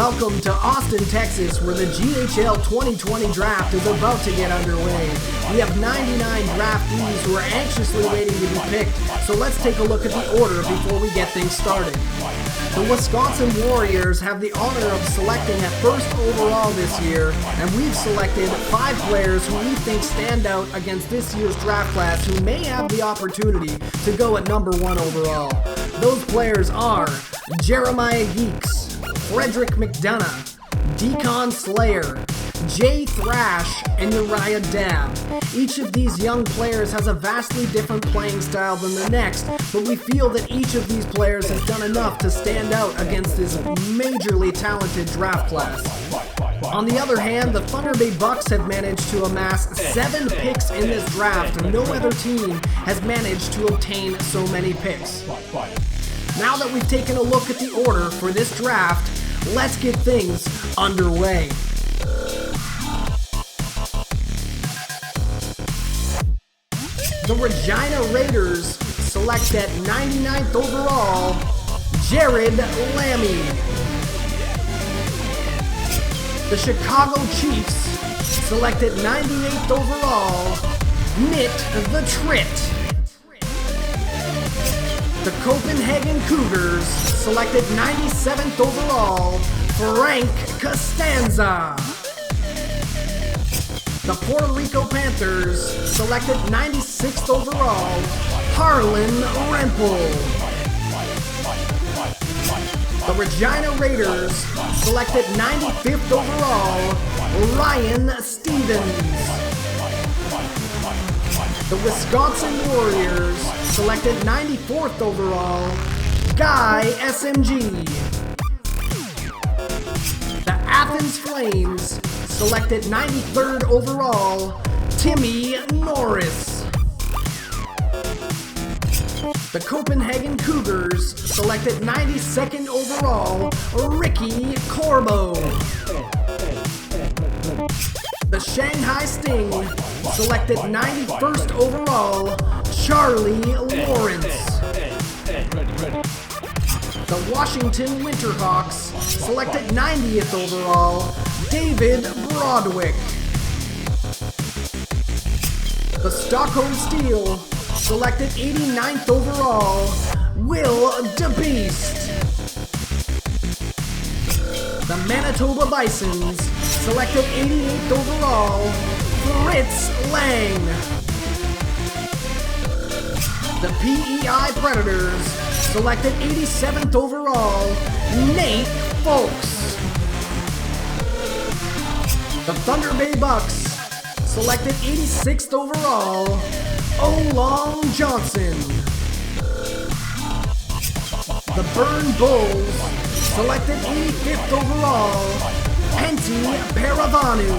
welcome to Austin, Texas, where the GHL 2020 draft is about to get underway. We have 99 draftees who are anxiously waiting to be picked, so let's take a look at the order before we get things started. The Wisconsin Warriors have the honor of selecting at first overall this year, and we've selected 5 players who we think stand out against this year's draft class who may have the opportunity to go at number 1 overall. Those players are Jeremiah Geeks, Frederick McDonough, Deacon Slayer, Jay Thrash, and Uriah Dabb. Each of these young players has a vastly different playing style than the next, but we feel that each of these players has done enough to stand out against this majorly talented draft class. On the other hand, the Thunder Bay Bucks have managed to amass 7 picks in this draft. No other team has managed to obtain so many picks. Now that we've taken a look at the order for this draft, let's get things underway. The Regina Raiders select at 99th overall, Jared Lammy. The Chicago Chiefs select at 98th overall, Knit the Trit. The Copenhagen Cougars select at 97th overall, Frank Costanza. The Puerto Rico Panthers select at 96th overall, Harlan Rempel. The Regina Raiders select at 95th overall, Ryan Stevens. The Wisconsin Warriors select at 94th overall, Guy SMG. The Athens Flames select at 93rd overall, Timmy Norris. The Copenhagen Cougars select at 92nd overall, Ricky Corbo. The Shanghai Sting select at 91st overall, Charlie Lawrence. The Washington Winterhawks select at 90th overall, David Broadwick. The Stockholm Steel select at 89th overall, Will DeBeast. The Manitoba Bisons select at 88th overall, Fritz Lang. The PEI Predators select at 87th overall, Nate Folks. The Thunder Bay Bucks select at 86th overall, Olong Johnson. The Burn Bulls select at 85th overall, Pentti Paravanu.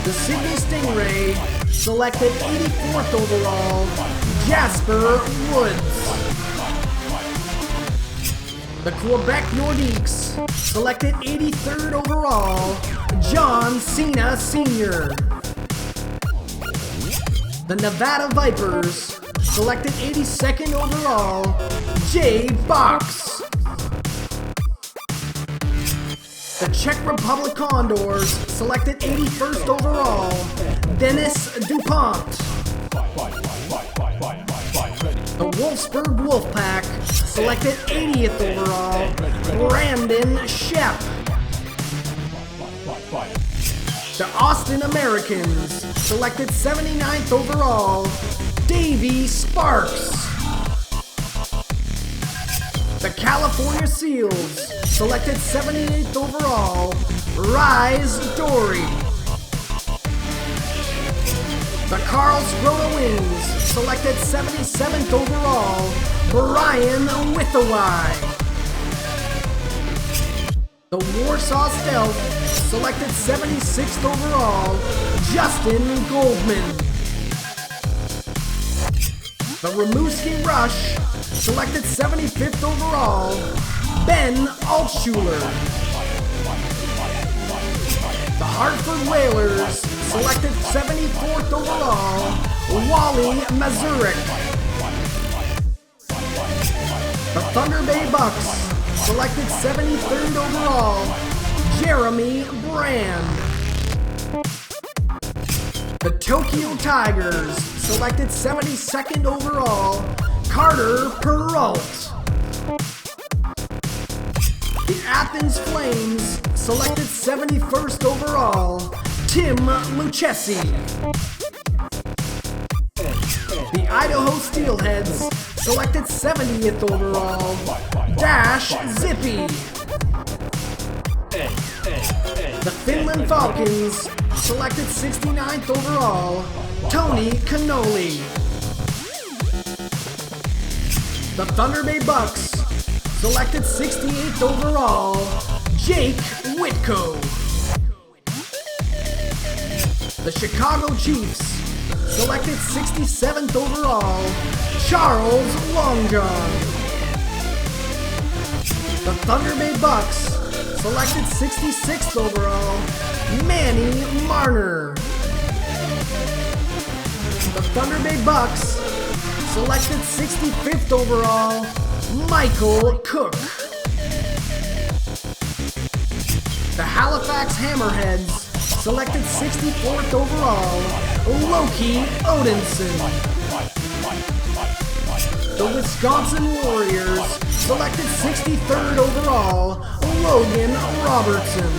The Sydney Stingray select at 84th overall, Jasper Woods. The Quebec Nordiques select at 83rd overall, John Cena Sr. The Nevada Vipers select at 82nd overall, Jay Box. The Czech Republic Condors select at 81st overall, Dennis Dupont. The Wolfsburg Wolfpack select at 80th overall, Brandon Shep. The Austin Americans select at 79th overall, Davey Sparks. The California Seals select at 78th overall, Rise Dory. The Karlskrona Wings select at 77th overall, Brian Withaway. The Warsaw Stealth select at 76th overall, Justin Goldman. The Rimouski Rush select at 75th overall, Ben Altshuler. The Hartford Whalers select at 74th overall, Wally Mazurek. The Thunder Bay Bucks selected 73rd overall, Jeremy Brand. The Tokyo Tigers, selected 72nd overall, Carter Perrault. The Athens Flames, selected 71st overall, Tim Lucchesi. The Idaho Steelheads, selected 70th overall, Dash Zippy. The Finland Falcons, selected 69th overall, Tony Cannoli. The Thunder Bay Bucks, selected 68th overall, Jake Whitco. The Chicago Chiefs, selected 67th overall, Charles Long John. The Thunder Bay Bucks, selected 66th overall, Manny Marner. The Thunder Bay Bucks, selected 65th overall, Michael Cook. The Halifax Hammerheads, selected 64th overall, Loki Odinson. The Wisconsin Warriors, selected 63rd overall, Logan Robertson.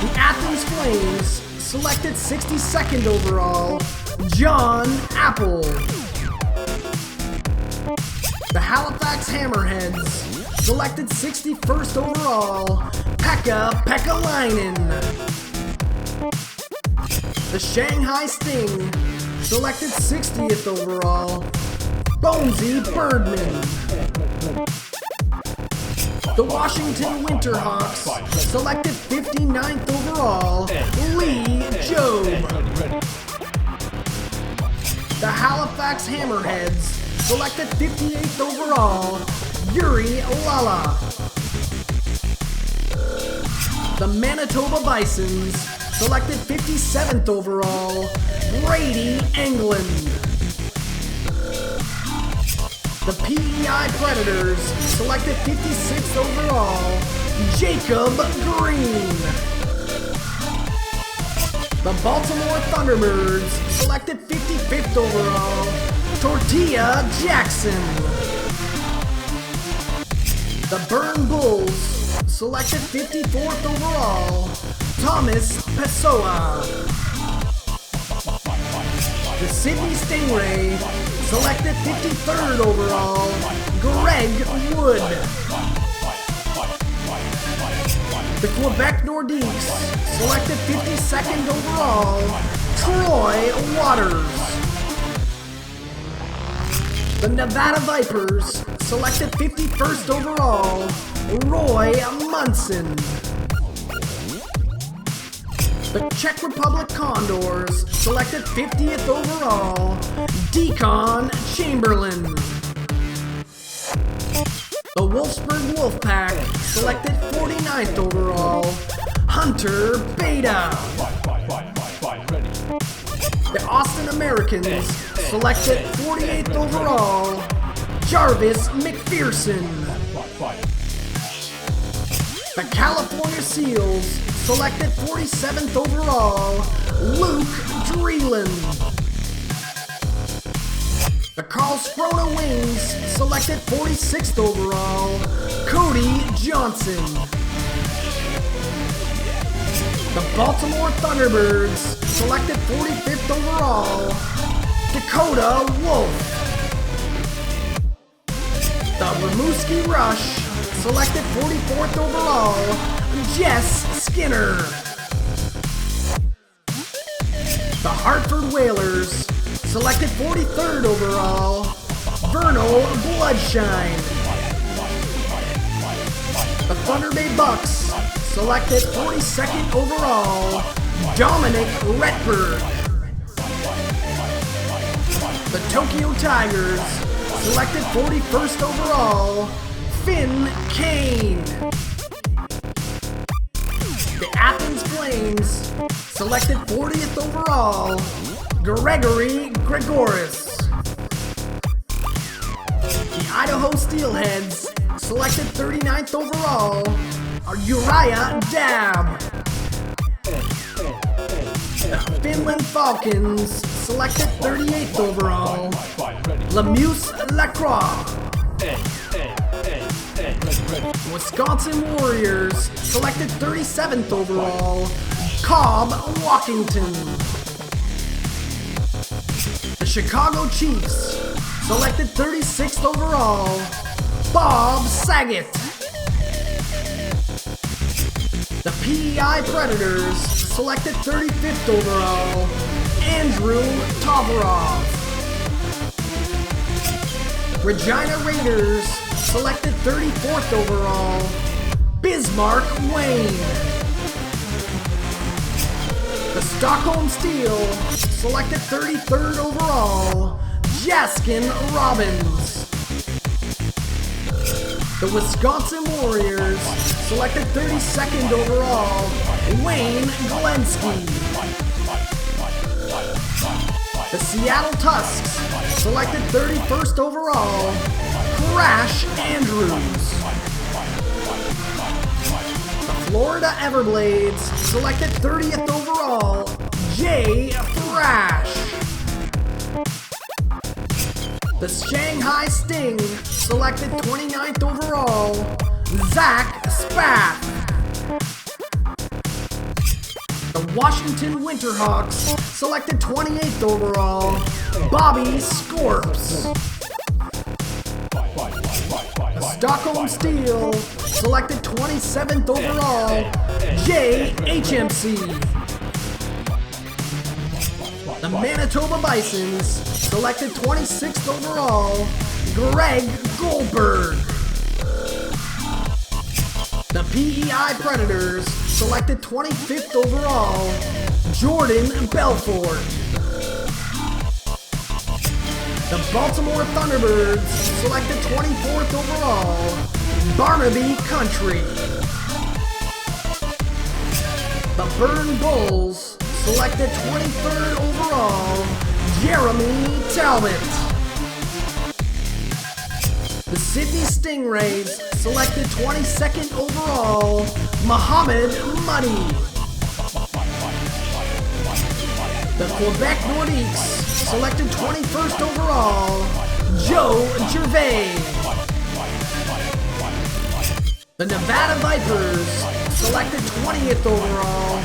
The Athens Flames, selected 62nd overall, John Apple. The Halifax Hammerheads, selected 61st overall, Pekka Pekalainen. The Shanghai Sting, selected 60th overall, Bonesy Birdman. The Washington Winterhawks, selected 59th overall, Lee Jobe. The Halifax Hammerheads, selected 58th overall, Yuri Lala. The Manitoba Bisons, selected 57th overall, Brady England. The PEI Predators, selected 56th overall, Jacob Green. The Baltimore Thunderbirds, selected 55th overall, Tortilla Jackson. The Burn Bulls, selected 54th overall, Thomas Pessoa. The Sydney Stingray, selected 53rd overall, Greg Wood. The Quebec Nordiques, selected 52nd overall, Troy Waters. The Nevada Vipers, selected 51st overall, Roy Munson. The Czech Republic Condors, selected 50th overall, Deacon Chamberlain. The Wolfsburg Wolfpack, selected 49th overall, Hunter Beta. The Austin Americans, selected 48th overall, Jarvis McPherson. The California Seals, selected 47th overall, Luke Dreeland. The Karlskrona Wings, selected 46th overall, Cody Johnson. The Baltimore Thunderbirds, selected 45th overall, Dakota Wolf. The Rimouski Rush, selected 44th overall, Jess Skinner. The Hartford Whalers, selected 43rd overall, Vernal Bloodshine. The Thunder Bay Bucks, selected 42nd overall, Dominic Retberg. The Tokyo Tigers, selected 41st overall, Finn Kane. The Athens Flames, selected 40th overall, Gregory Gregoris. The Idaho Steelheads, selected 39th overall, are Uriah Dabb. The Finland Falcons, selected 38th overall, Lemuse Lacroix. Wisconsin Warriors, selected 37th overall, Cobb Walkington. The Chicago Chiefs, selected 36th overall, Bob Saget. The PEI Predators, selected 35th overall, Andrew Tovarov. Regina Raiders, selected 34th overall, Bismarck Wayne. The Stockholm Steel, selected 33rd overall, Jaskin Robbins. The Wisconsin Warriors, selected 32nd overall, Wayne Galensky. The Seattle Tusks, selected 31st overall, Crash Andrews. The Florida Everblades, selected 30th overall, Jay Thrash. The Shanghai Sting, selected 29th overall, Zach Spath. The Washington Winterhawks, selected 28th overall, Bobby Scorps. The Stockholm Steel, selected 27th overall, JHMC. The Manitoba Bisons, selected 26th overall, Greg Goldberg. The PEI Predators, selected 25th overall, Jordan Belfort. The Baltimore Thunderbirds, selected 24th overall, Barnaby Country. The Burn Bulls, selected 23rd overall, Jeremy Talbot. The Sydney Stingrays, selected 22nd overall, Mohamed Muddy. The Quebec Nordiques, selected 21st overall, Joe Gervais. The Nevada Vipers, selected 20th overall,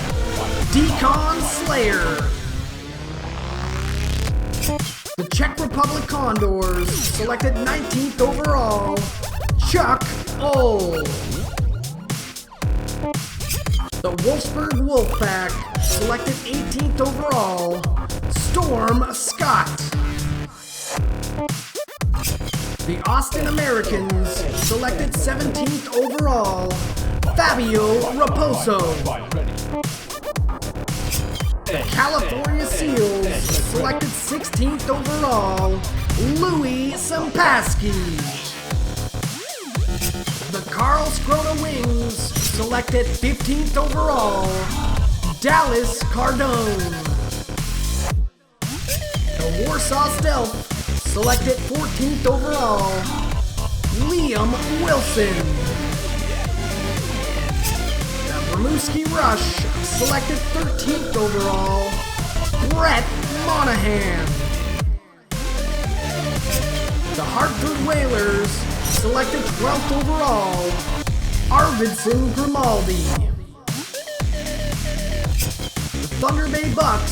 Deacon Slayer. The Czech Republic Condors, selected 19th overall, Chuck Oll. The Wolfsburg Wolfpack, selected 18th overall, Storm Scott. The Austin Americans, selected 17th overall, Fabio Raposo. The California Seals, selected 16th overall, Louis Sampaski. The Karlskrona Wings, selected 15th overall, Dallas Cardone. The Warsaw Stealth, selected 14th overall, Liam Wilson. The Rimouski Rush, selected 13th overall, Brett Monahan. The Hartford Whalers, selected 12th overall, Arvidsson Grimaldi. The Thunder Bay Bucks,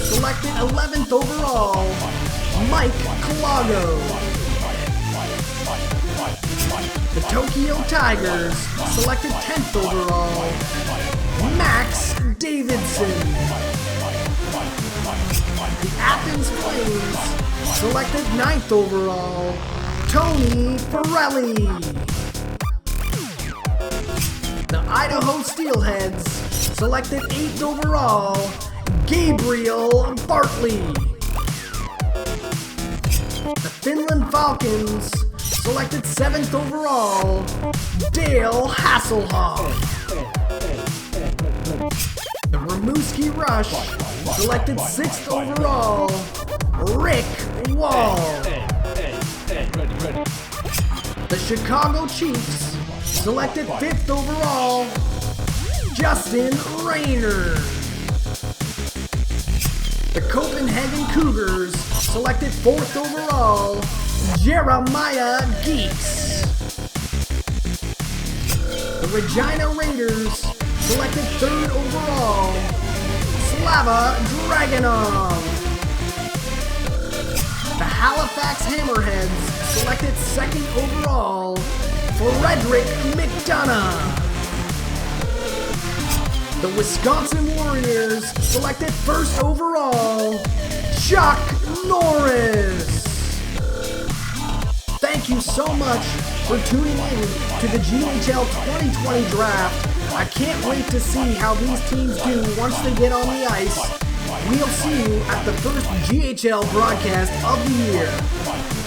selected 11th overall, Mike Colago. The Tokyo Tigers, selected 10th overall, Max Davidson. The Athens Flames, selected 9th overall, Tony Ferrelli. The Idaho Steelheads, selected 8th overall, Gabriel Bartley. The Finland Falcons, selected 7th overall, Dale Hasselhoff. The Rimouski Rush, selected 6th overall, Rick Wall. The Chicago Chiefs selected 5th overall, Justin Rayner. The Copenhagen Cougars selected 4th overall, Jeremiah Geeks. The Regina Raiders selected 3rd overall, Slava Dragunov. The Halifax Hammerheads selected 2nd overall, Frederick McDonough. The Wisconsin Warriors selected 1st overall, Chuck Norris. Thank you so much for tuning in to the GHL 2020 draft. I can't wait to see how these teams do once they get on the ice. We'll see you at the first GHL broadcast of the year.